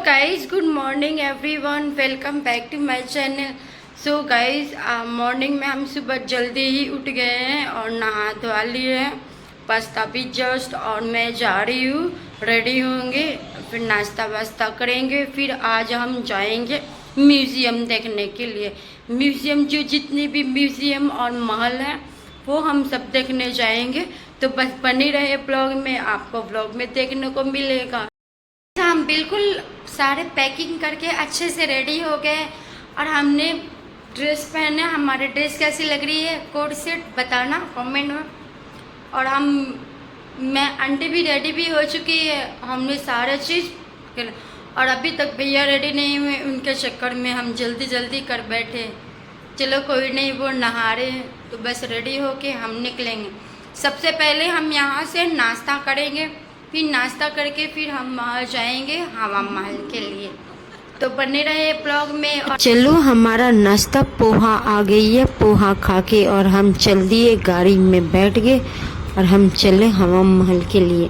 Guys good morning everyone, welcome back to my channel. So guys morning में हम सुबह जल्दी ही उठ गए हैं और नहा धोवा लिए हैं, बस तभी जस्ट। और मैं जा रही हूँ, रेडी होंगे, फिर नाश्ता वास्ता करेंगे, फिर आज हम जाएंगे म्यूज़ियम देखने के लिए। म्यूज़ियम जो जितने भी म्यूज़ियम और महल हैं वो हम सब देखने जाएंगे। तो बस बने रहे ब्लॉग में, आपको ब्लॉग में देखने को मिलेगा। हम बिल्कुल सारे पैकिंग करके अच्छे से रेडी हो गए और हमने ड्रेस पहने। हमारे ड्रेस कैसी लग रही है, कोट सेट बताना कमेंट में। और मैं आंटी भी रेडी भी हो चुकी है, हमने सारा चीज़। और अभी तक भैया रेडी नहीं हुए, उनके चक्कर में हम जल्दी जल्दी कर बैठे। चलो कोई नहीं, वो नहा रहे हैं तो बस रेडी होके हम निकलेंगे। सबसे पहले हम यहाँ से नाश्ता करेंगे, फिर नाश्ता करके फिर हम वहाँ जाएंगे हवा महल के लिए। तो बने रहे ब्लॉग में। और चलो हमारा नाश्ता पोहा आ गई है, पोहा खा के और हम चल दिए गाड़ी में बैठ गए और हम चले हवा महल के लिए।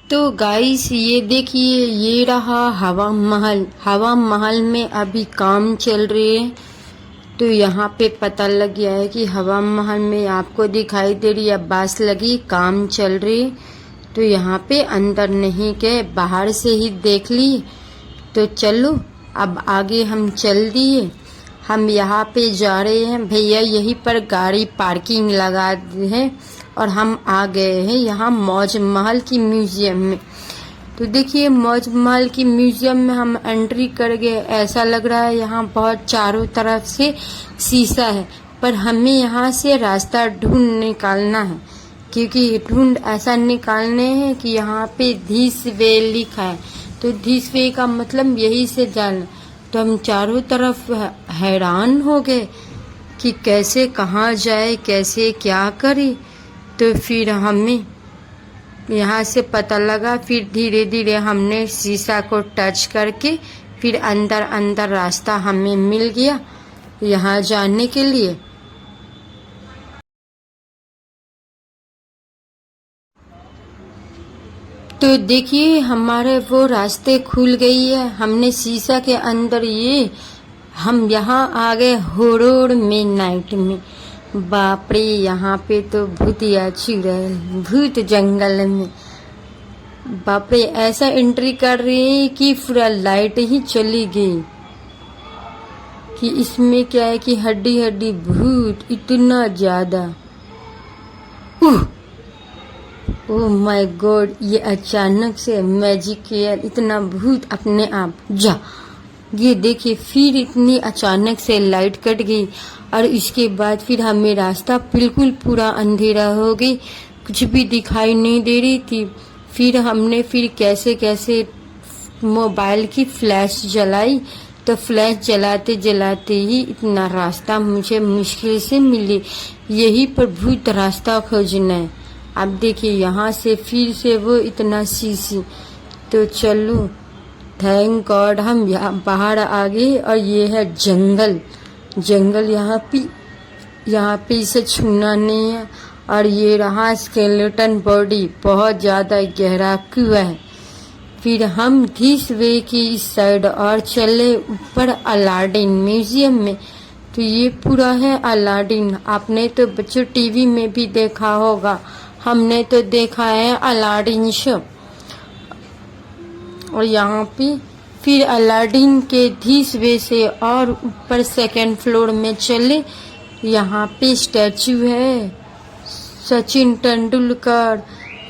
तो गाइस ये देखिए, ये रहा हवा महल। हवा महल में अभी काम चल रही है, तो यहाँ पे पता लग गया है कि हवा महल में आपको दिखाई दे रही है बास लगी, काम चल रही है। तो यहाँ पे अंदर नहीं गए, बाहर से ही देख ली। तो चलो अब आगे हम चल दिए। हम यहाँ पे जा रहे हैं, भैया यहीं पर गाड़ी पार्किंग लगा दी है और हम आ गए हैं यहाँ मौज महल की म्यूज़ियम में। तो देखिए मौज महल की म्यूज़ियम में हम एंट्री कर गए। ऐसा लग रहा है यहाँ बहुत चारों तरफ से शीशा है, पर हमें यहाँ से रास्ता ढूंढ निकालना है, क्योंकि ढूंढ ऐसा निकालने हैं कि यहाँ पे दिस वे लिखा है। तो दिस वे का मतलब यही से जाना। तो हम चारों तरफ हैरान हो गए कि कैसे कहाँ जाए, कैसे क्या करे। तो फिर हमें यहाँ से पता लगा, फिर धीरे धीरे हमने शीशा को टच करके फिर अंदर अंदर रास्ता हमें मिल गया यहाँ जाने के लिए। तो देखिए हमारे वो रास्ते खुल गई है, हमने शीशा के अंदर ये हम यहाँ आ गए हॉरर में नाइट में। बाप रे, यहाँ पे तो भूतिया चुड़ैल, भूत जंगल में। बाप रे, ऐसा एंट्री कर रही है कि पूरा लाइट ही चली गई। कि इसमें क्या है कि हड्डी हड्डी भूत इतना ज्यादा। ओह माय गॉड, ये अचानक से मैजिक एयर, इतना भूत अपने आप जा। ये देखिए फिर इतनी अचानक से लाइट कट गई और इसके बाद फिर हमें रास्ता बिल्कुल पूरा अंधेरा हो गई, कुछ भी दिखाई नहीं दे रही थी। फिर हमने फिर कैसे कैसे मोबाइल की फ्लैश जलाई, तो फ्लैश जलाते जलाते ही इतना रास्ता मुझे मुश्किल से मिली। यही पर भूत रास्ता खोजना है। अब देखिए यहाँ से फिर से वो इतना शीशी। तो चलो थैंक गॉड हम यहाँ बाहर आ गए। और ये है जंगल, जंगल यहाँ पे इसे छूना नहीं है। और ये रहा स्केलेटन बॉडी, बहुत ज़्यादा गहरा कुआं है। फिर हम दिस वे की इस साइड और चले ऊपर अलादीन म्यूजियम में। तो ये पूरा है अलादीन। आपने तो बच्चों टीवी में भी देखा होगा, हमने तो देखा है अलादीन शो। और यहाँ पे फिर अलादीन के धीस वे से और ऊपर सेकंड फ्लोर में चले। यहाँ पे स्टैचू है सचिन तेंदुलकर,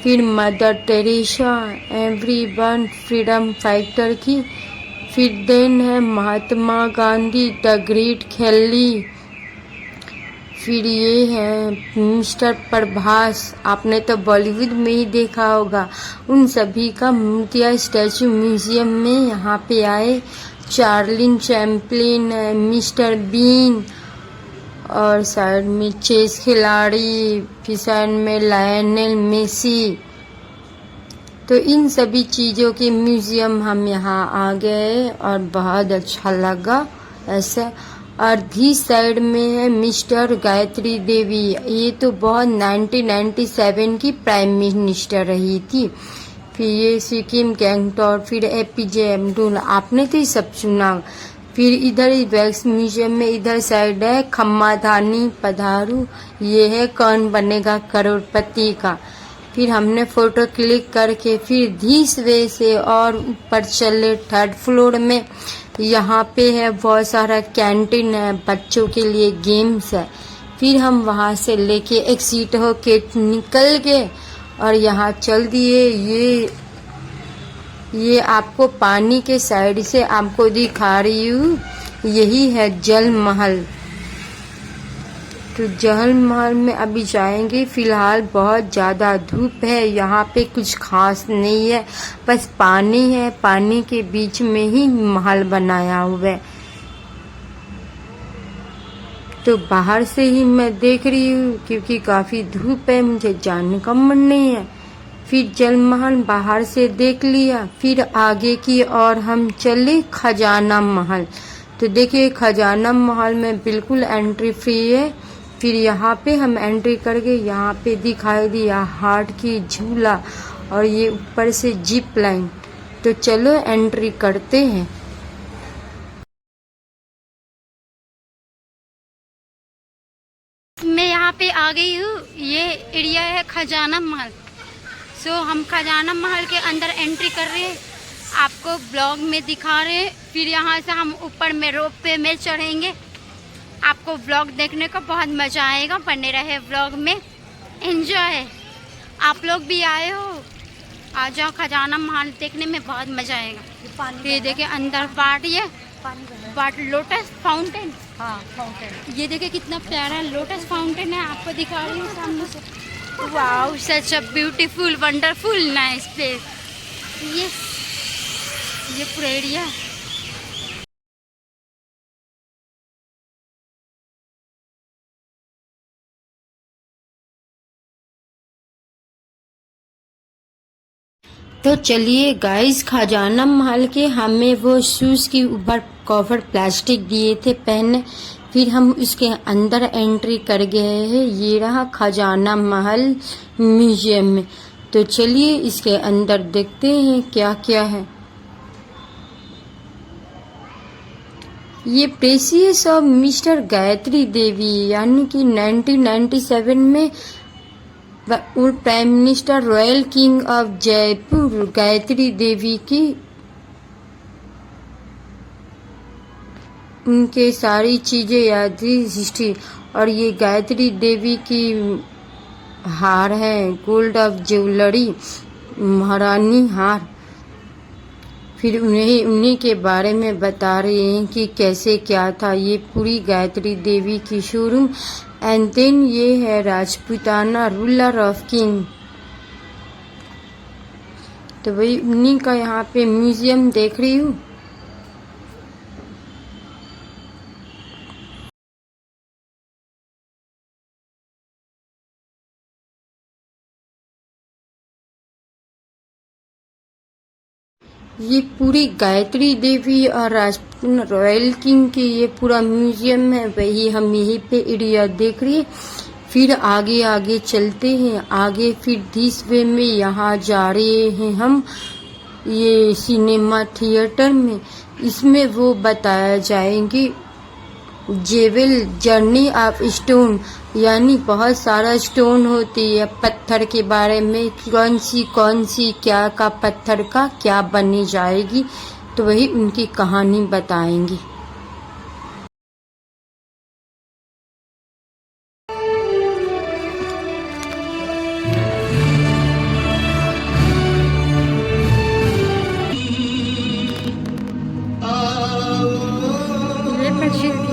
फिर mother Teresa, everyone freedom fighter की। फिर देन है महात्मा गांधी द ग्रेट खिल्ली। फिर ये है मिस्टर प्रभास, आपने तो बॉलीवुड में ही देखा होगा। उन सभी का मूर्तियाँ स्टैचू म्यूजियम में यहाँ पे आए। चार्ली चैपलिन, मिस्टर बीन, और साइड में चेस खिलाड़ी, फिर साइड में लायनेल मेसी। तो इन सभी चीज़ों के म्यूजियम हम यहाँ आ गए और बहुत अच्छा लगा ऐसा। और भी साइड में है मिस्टर गायत्री देवी, ये तो बहुत 1997 की प्राइम मिनिस्टर रही थी। फिर ये सिक्किम गैंगटॉक, फिर एपीजे अब्दुल, आपने तो ये सब सुना। फिर इधर वैक्स म्यूजियम में इधर साइड है खम्माधानी पधारू, ये है कौन बनेगा करोड़पति का। फिर हमने फोटो क्लिक करके फिर धीस वे से और ऊपर चले थर्ड फ्लोर में। यहाँ पे है बहुत सारा कैंटीन है, बच्चों के लिए गेम्स है। फिर हम वहाँ से लेके एक्सिट होके निकल गए और यहाँ चल दिए। ये आपको पानी के साइड से आपको दिखा रही हूँ, यही है जल महल। तो जल महल में अभी जाएंगे। फिलहाल बहुत ज़्यादा धूप है, यहाँ पे कुछ खास नहीं है, बस पानी है, पानी के बीच में ही महल बनाया हुआ है। तो बाहर से ही मैं देख रही हूँ क्योंकि काफ़ी धूप है, मुझे जाने का मन नहीं है। फिर जल महल बाहर से देख लिया। फिर आगे की और हम चले खजाना महल। तो देखिए खजाना महल में बिल्कुल एंट्री फ्री है। फिर यहाँ पे हम एंट्री करके यहाँ पे दिखाई दिया हार्ट की झूला और ये ऊपर से जिप लाइन। तो चलो एंट्री करते हैं। मैं यहाँ पे आ गई हूँ, ये एरिया है खजाना महल। सो हम खजाना महल के अंदर एंट्री कर रहे हैं, आपको ब्लॉग में दिखा रहे हैं। फिर यहाँ से हम ऊपर में रोप पे में चढ़ेंगे। आपको व्लॉग देखने का बहुत मज़ा आएगा, बने रहे व्लॉग में, एंजॉय। आप लोग भी आए हो, आ जाओ, खजाना महल देखने में बहुत मज़ा आएगा। ये देखिए अंदर बाट लोटस फाउंटेन। हाँ फाउंटेन, ये देखिए कितना प्यारा लोटस फाउंटेन है, आपको दिखा रही हूँ सामने से। Wow, such a beautiful wonderful nice place. ये पूरा एरिया। तो चलिए गाइस, खजाना महल के हमें वो शूज़ की ऊपर कवर प्लास्टिक दिए थे पहने। फिर हम उसके अंदर एंट्री कर गए हैं। ये रहा खजाना महल म्यूजियम में। तो चलिए इसके अंदर देखते हैं क्या क्या है। ये precious of mister Gayatri Devi, यानी कि 1997 में prime minister royal king of Jaipur Gayatri Devi की, उनके सारी चीज़ें याद हिस्ट्री। और ये गायत्री देवी की हार है, गोल्ड ऑफ ज्वेलरी, महारानी हार। फिर उन्हीं के बारे में बता रहे हैं कि कैसे क्या था। ये पूरी गायत्री देवी की शोरूम। एंड देन ये है राजपूताना रूलर ऑफ किंग। तो वही उन्हीं का यहाँ पे म्यूजियम देख रही हूँ। ये पूरी गायत्री देवी और राजपूत रॉयल किंग की ये पूरा म्यूजियम है, वही हम यहीं पे एरिया देख रही है। फिर आगे आगे चलते हैं, आगे फिर दिस वे में यहाँ जा रहे हैं हम, ये सिनेमा थिएटर में। इसमें वो बताया जाएंगे जेवेल जर्नी ऑफ स्टोन, यानी बहुत सारा स्टोन होती है पत्थर के बारे में, कौन सी क्या का पत्थर का क्या बनी जाएगी, तो वही उनकी कहानी बताएंगी। ये मस्जिद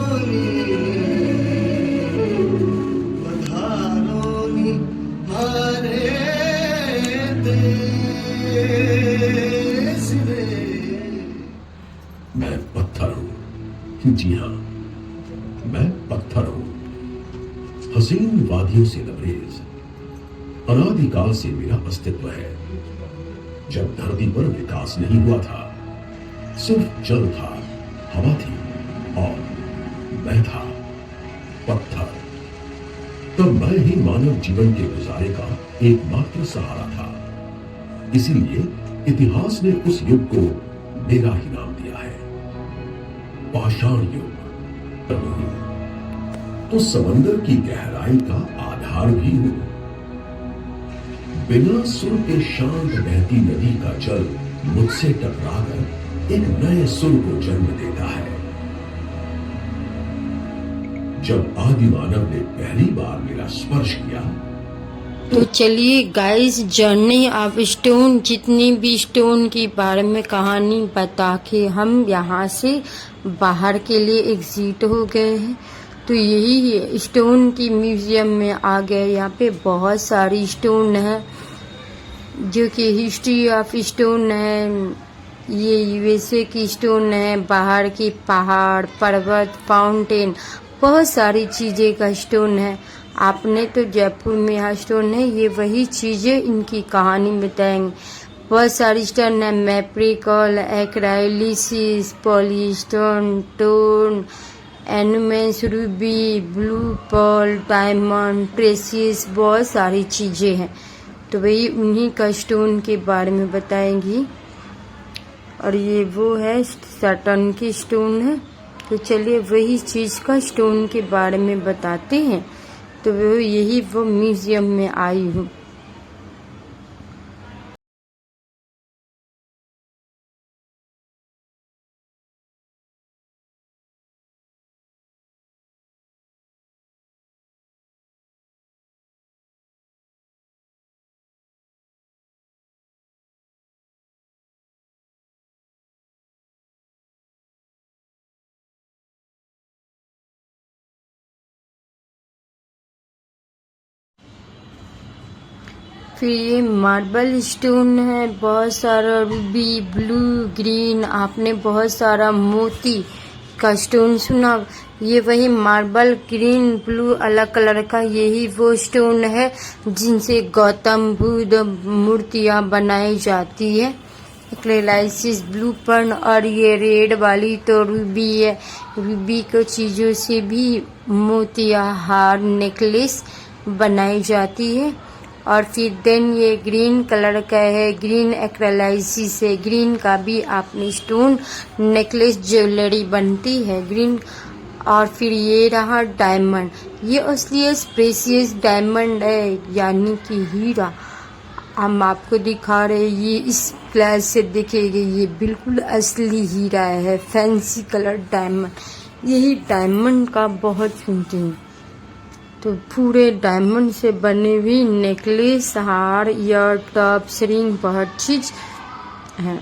मैं पत्थर हूं, जी हाँ, मैं पत्थर हूं। हसीन वादियों से लबरेज अनादिकाल से मेरा अस्तित्व है। जब धरती पर विकास नहीं हुआ था, सिर्फ जल था, हवा थी और मैं था पत्थर। तब मैं ही मानव जीवन के गुजारे का एकमात्र सहारा था। इसीलिए इतिहास ने उस युग को मेरा ही नाम दिया है, पाषाण युग। तो समंदर की गहराई का आधार भी हूं। बिना सुर के शांत बहती नदी का जल मुझसे टकराकर एक नए सुर को जन्म देता है। जब आदि मानव ने पहली बार मेरा स्पर्श किया, तो चलिए गाइस, जर्नी ऑफ स्टोन, जितनी भी स्टोन के बारे में कहानी बता के हम यहाँ से बाहर के लिए एग्जिट हो गए हैं। तो यही स्टोन की म्यूजियम में आ गए। यहाँ पे बहुत सारी स्टोन है जो कि हिस्ट्री ऑफ स्टोन है। ये यूएसए की स्टोन है, बाहर की पहाड़, पर्वत, फाउंटेन, बहुत सारी चीजें का स्टोन है। आपने तो जयपुर में यहाँ स्टोन है, ये वही चीजें इनकी कहानी बताएंगे। बहुत सारी स्टोन है, मैप्रिकल, एक्राइलिसिस, पॉलीस्टोन, टोन, एनुमेंस, ruby, blue pearl, diamond, precious, बहुत सारी चीजें हैं। तो वही उन्हीं का स्टोन के बारे में बताएंगी। और ये वो है सैटर्न की स्टोन है। तो चलिए वही चीज का स्टोन के बारे में बताते हैं। तो वो म्यूजियम में आई हूँ। फिर ये मार्बल स्टोन है, बहुत सारा रूबी, ब्लू, ग्रीन, आपने बहुत सारा मोती का स्टोन सुना। ये वही मार्बल, ग्रीन, ब्लू, अलग कलर का, यही वो स्टोन है जिनसे गौतम बुद्ध मूर्तियां बनाई जाती है। एक्रेलाइसिस, ब्लू पर्ल, और ये रेड वाली तो रूबी है। रूबी को चीज़ों से भी मोतिया, हार, नेकलेस बनाई जाती है। और फिर देन ये ग्रीन कलर का है, ग्रीन एक्रेलाइसिस है। ग्रीन का भी आपने स्टोन, नेकलेस, ज्वेलरी बनती है ग्रीन। और फिर ये रहा डायमंड, ये असली प्रेशियस डायमंड है, यानी कि हीरा। हम आपको दिखा रहे, ये इस फ्लैश से दिखेगा, ये बिल्कुल असली हीरा है, फैंसी कलर डायमंड। यही डायमंड का बहुत सुनते हैं। तो पूरे डायमंड से बने हुई नेकलेस, हार, ईयर टॉप्स, रिंग, बहुत चीज है।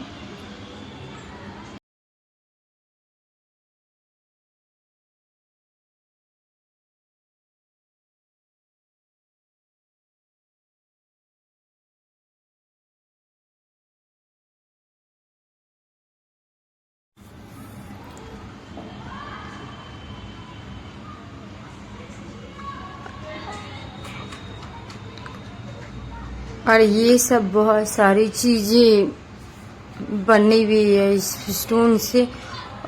और ये सब बहुत सारी चीजें बनी हुई है इस स्टोन से।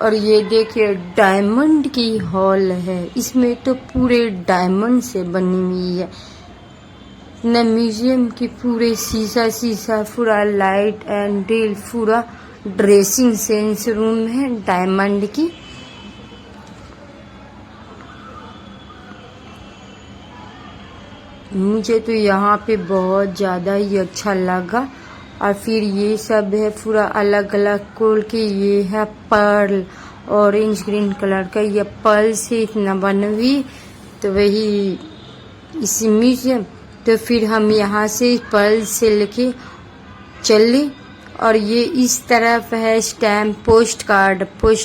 और ये देखिए डायमंड की हॉल है, इसमें तो पूरे डायमंड से बनी हुई है। न म्यूजियम की पूरे शीशा शीशा, पूरा लाइट एंड ड्रिल, पूरा ड्रेसिंग सेंस रूम है डायमंड की। मुझे तो यहाँ पे बहुत ज़्यादा ही अच्छा लगा। और फिर ये सब है पूरा अलग अलग कोल के। ये है पर्ल, ऑरेंज ग्रीन कलर का, ये पर्ल से इतना बनवी। तो वही इसी म्यूजियम। तो फिर हम यहाँ से पर्ल से लेके चले। और ये इस तरफ है स्टैम्प, पोस्ट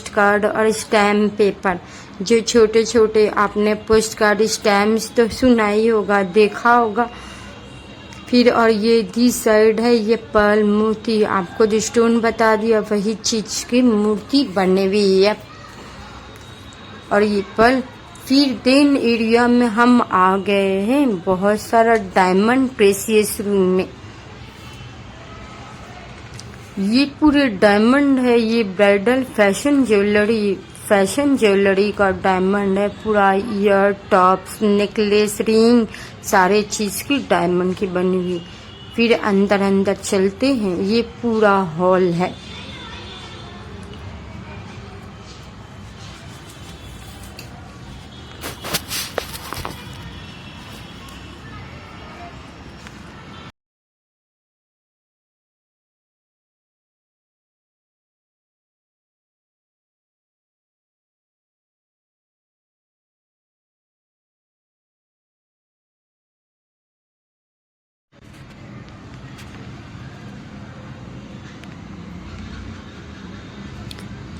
कार्ड और स्टैम्प पेपर, जो छोटे छोटे आपने पोस्ट कार्ड स्टैम्प्स तो सुना ही होगा, देखा होगा। फिर और ये दी साइड है, ये पर्ल मूर्ति, आपको जो स्टोन बता दिया वही चीज की मूर्ति बने हुई है। और ये पर्ल। फिर देन एरिया में हम आ गए हैं बहुत सारा डायमंड प्रेशियस रूम में। ये पूरे डायमंड है, ये ब्राइडल फैशन ज्वेलरी का डायमंड है पूरा। ईयर टॉप्स, नेकलेस, रिंग, सारे चीज की डायमंड की बनी हुई। फिर अंदर चलते हैं, ये पूरा हॉल है।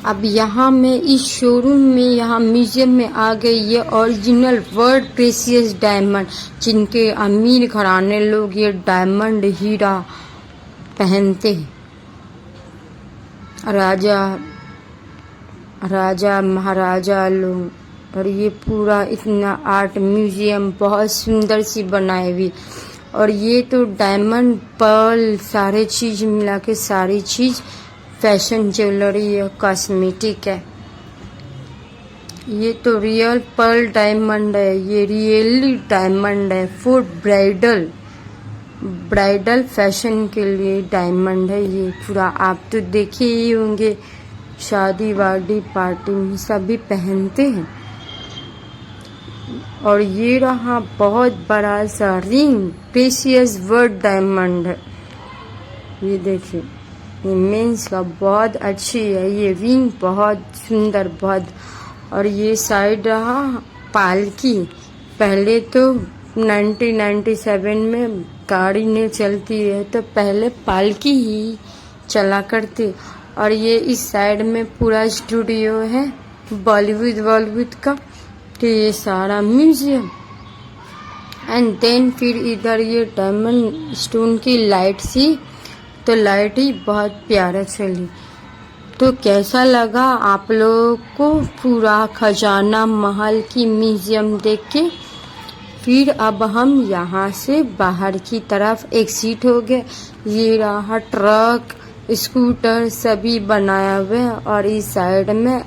अब यहाँ मैं इस शोरूम में, यहाँ म्यूजियम में आ गई। ये ओरिजिनल वर्ल्ड प्रेशियस डायमंड, जिनके अमीर घराने लोग ये डायमंड हीरा पहनते हैं। राजा महाराजा लोग। और ये पूरा इतना आर्ट म्यूजियम बहुत सुंदर सी बनाई हुई। और ये तो डायमंड, पर्ल, सारे चीज मिला के सारी चीज फैशन ज्वेलरी है, कॉस्मेटिक है। ये तो रियल पर्ल डायमंड है, ये रियली डायमंड है। फॉर ब्राइडल फैशन के लिए डायमंड है ये पूरा। आप तो देखे ही होंगे, शादी वादी पार्टी में सभी पहनते हैं। और ये रहा बहुत बड़ा सा रिंग, प्रेशियस वर्ल्ड डायमंड है। ये देखिए, ये मेंस का बहुत अच्छी है, ये रिंग बहुत सुंदर बहुत। और ये साइड रहा पालकी। पहले तो 1997 में गाड़ी नहीं चलती है, तो पहले पालकी ही चला करती। और ये इस साइड में पूरा स्टूडियो है बॉलीवुड का। तो ये सारा म्यूजियम। एंड देन फिर इधर ये डायमंड स्टोन की लाइट सी, तो लाइट ही बहुत प्यारा चली। तो कैसा लगा आप लोगों को पूरा खजाना महल की म्यूजियम देख के? फिर अब हम यहाँ से बाहर की तरफ एग्जिट हो गए। ये रहा ट्रक, स्कूटर सभी बनाया हुआ है। और इस साइड में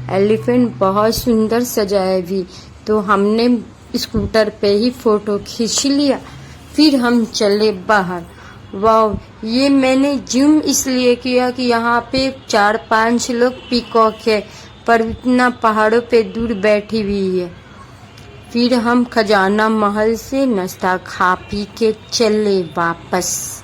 एलिफेंट बहुत सुंदर सजाया भी। तो हमने स्कूटर पे ही फोटो खींच लिया। फिर हम चले बाहर। वाह, ये मैंने जूम इसलिए किया कि यहाँ पे 4-5 लोग पीकॉक है, पर इतना पहाड़ों पे दूर बैठी हुई है। फिर हम खजाना महल से नाश्ता खा पी के चले वापस।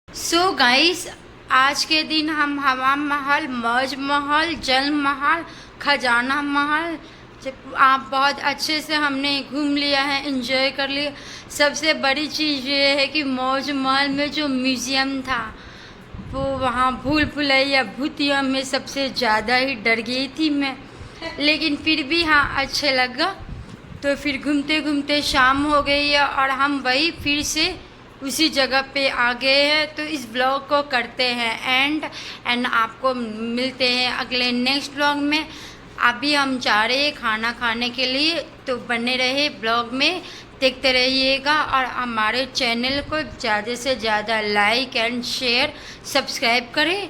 सो गाइस, आज के दिन हम हवा महल, मौज महल, जल महल, खजाना महल जब आप बहुत अच्छे से हमने घूम लिया है, एंजॉय कर लिया। सबसे बड़ी चीज़ ये है कि मौज महल में जो म्यूज़ियम था वो वहाँ भूल भुलैया भूतिया में सबसे ज़्यादा ही डर गई थी मैं, लेकिन फिर भी हाँ अच्छा लगा। तो फिर घूमते घूमते शाम हो गई है और हम वही फिर से उसी जगह पे आ गए हैं। तो इस ब्लॉग को करते हैं एंड आपको मिलते हैं अगले नेक्स्ट ब्लॉग में। अभी हम जा रहे हैं खाना खाने के लिए, तो बने रहे ब्लॉग में, देखते रहिएगा और हमारे चैनल को ज़्यादा से ज़्यादा लाइक एंड शेयर सब्सक्राइब करें।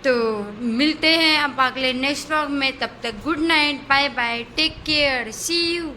तो मिलते हैं अब अगले नेक्स्ट ब्लॉग में, तब तक good night, bye bye, take care, see you.